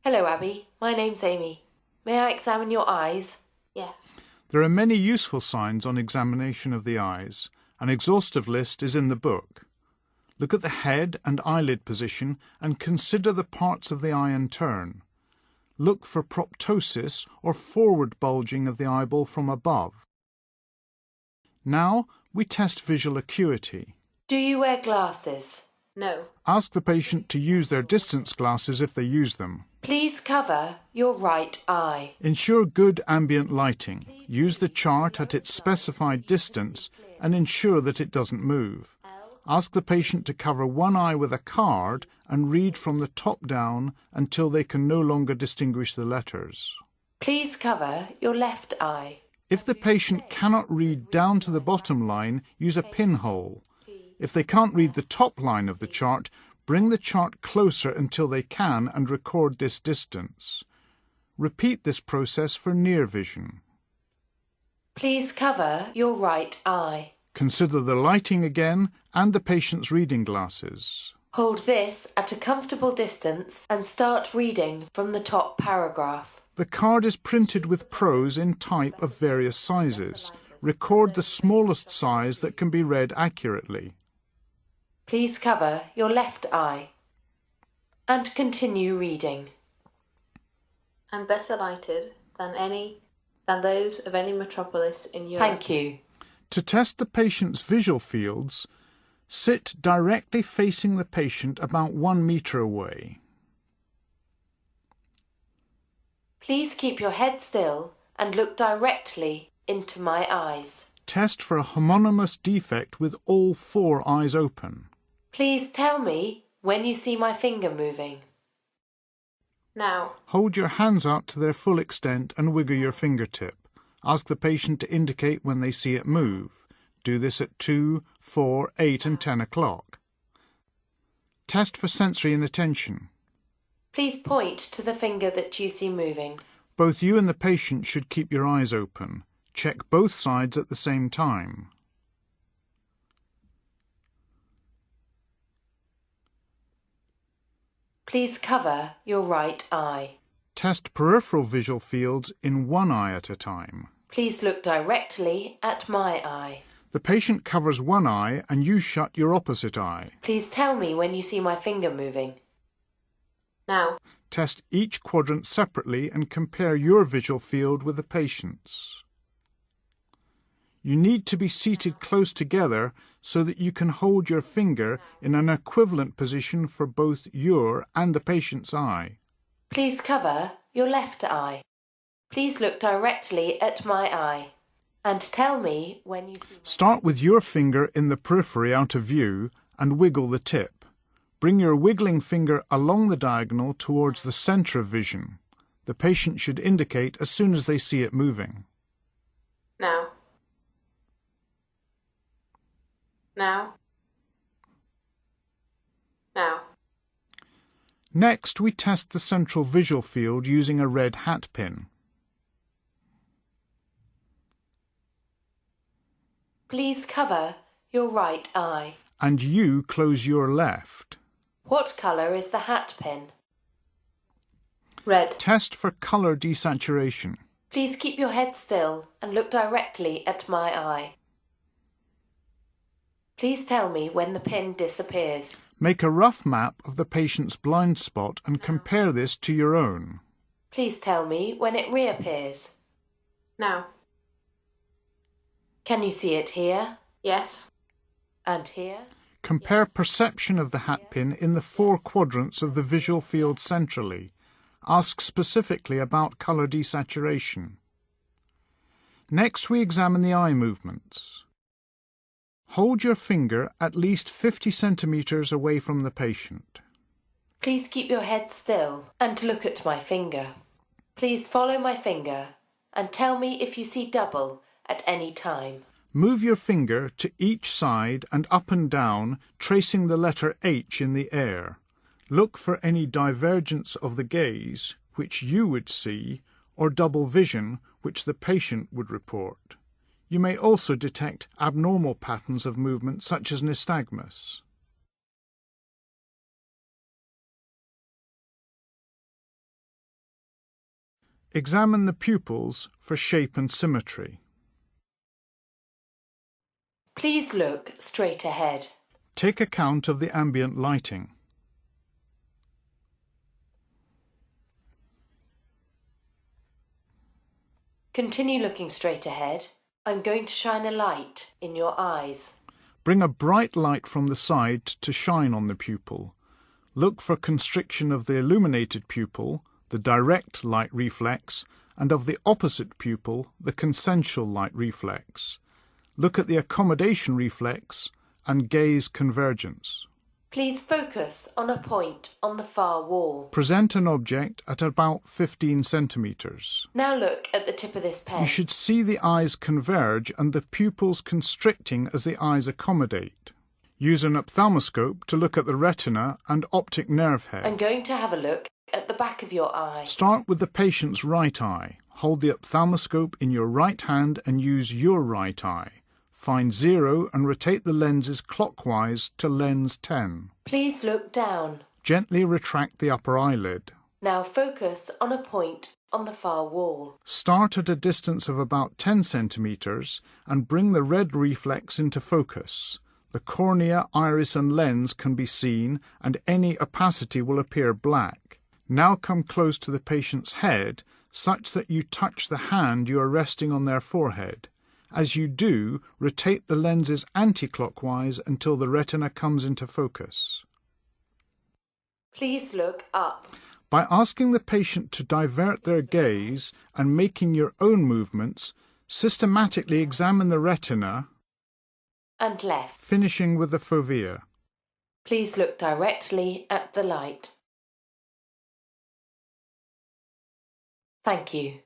Hello, Abby. My name's Amy. May I examine your eyes? Yes. There are many useful signs on examination of the eyes. An exhaustive list is in the book. Look at the head and eyelid position and consider the parts of the eye in turn. Look for proptosis or forward bulging of the eyeball from above. Now we test visual acuity. Do you wear glasses? No. Ask the patient to use their distance glasses if they use them. Please cover your right eye. Ensure good ambient lighting. Use the chart at its specified distance and ensure that it doesn't move. Ask the patient to cover one eye with a card and read from the top down until they can no longer distinguish the letters. Please cover your left eye. If the patient cannot read down to the bottom line, use a pinhole. If they can't read the top line of the chart, bring the chart closer until they can and record this distance. Repeat this process for near vision. Please cover your right eye. Consider the lighting again and the patient's reading glasses. Hold this at a comfortable distance and start reading from the top paragraph. The card is printed with prose in type of various sizes. Record the smallest size that can be read accurately. Please cover your left eye and continue reading. And better lighted than those of any metropolis in Europe. Thank you. To test the patient's visual fields, sit directly facing the patient about 1 meter away. Please keep your head still and look directly into my eyes. Test for a homonymous defect with all 4 eyes open. Please tell me when you see my finger moving. Now. Hold your hands out to their full extent and wiggle your fingertip. Ask the patient to indicate when they see it move. Do this at 2, 4, 8 and 10 o'clock. Test for sensory inattention. Please point to the finger that you see moving. Both you and the patient should keep your eyes open. Check both sides at the same time. Please cover your right eye. Test peripheral visual fields in one eye at a time. Please look directly at my eye. The patient covers one eye and you shut your opposite eye. Please tell me when you see my finger moving. Now. Test each quadrant separately and compare your visual field with the patient's. You need to be seated close together so that you can hold your finger in an equivalent position for both your and the patient's eye. Please cover your left eye. Please look directly at my eye and tell me when you see. Start with your finger in the periphery out of view and wiggle the tip. Bring your wiggling finger along the diagonal towards the centre of vision. The patient should indicate as soon as they see it moving. Now. Now. Now. Next, we test the central visual field using a red hat pin. Please cover your right eye. And you close your left. What colour is the hat pin? Red. Test for colour desaturation. Please keep your head still and look directly at my eye. Please tell me when the pin disappears. Make a rough map of the patient's blind spot and compare this to your own. Please tell me when it reappears. Now. Can you see it here? Yes. And here? Compare perception of the hat pin in the 4 quadrants of the visual field centrally. Ask specifically about colour desaturation. Next, we examine the eye movements. Hold your finger at least 50 centimetres away from the patient. Please keep your head still and look at my finger. Please follow my finger and tell me if you see double at any time. Move your finger to each side and up and down, tracing the letter H in the air. Look for any divergence of the gaze, which you would see, or double vision, which the patient would report. You may also detect abnormal patterns of movement such as nystagmus. Examine the pupils for shape and symmetry. Please look straight ahead. Take account of the ambient lighting. Continue looking straight ahead. I'm going to shine a light in your eyes. Bring a bright light from the side to shine on the pupil. Look for constriction of the illuminated pupil, the direct light reflex, and of the opposite pupil, the consensual light reflex. Look at the accommodation reflex and gaze convergence. Please focus on a point on the far wall. Present an object at about 15 centimetres. Now look at the tip of this pen. You should see the eyes converge and the pupils constricting as the eyes accommodate. Use an ophthalmoscope to look at the retina and optic nerve head. I'm going to have a look at the back of your eye. Start with the patient's right eye. Hold the ophthalmoscope in your right hand and use your right eye. Find 0 and rotate the lenses clockwise to lens 10. Please look down. Gently retract the upper eyelid. Now focus on a point on the far wall. Start at a distance of about 10 centimetres and bring the red reflex into focus. The cornea, iris and lens can be seen and any opacity will appear black. Now come close to the patient's head such that you touch the hand you are resting on their forehead. As you do, rotate the lenses anti-clockwise until the retina comes into focus. Please look up. By asking the patient to divert their gaze and making your own movements, systematically examine the retina And left. finishing with the fovea. Please look directly at the light. Thank you.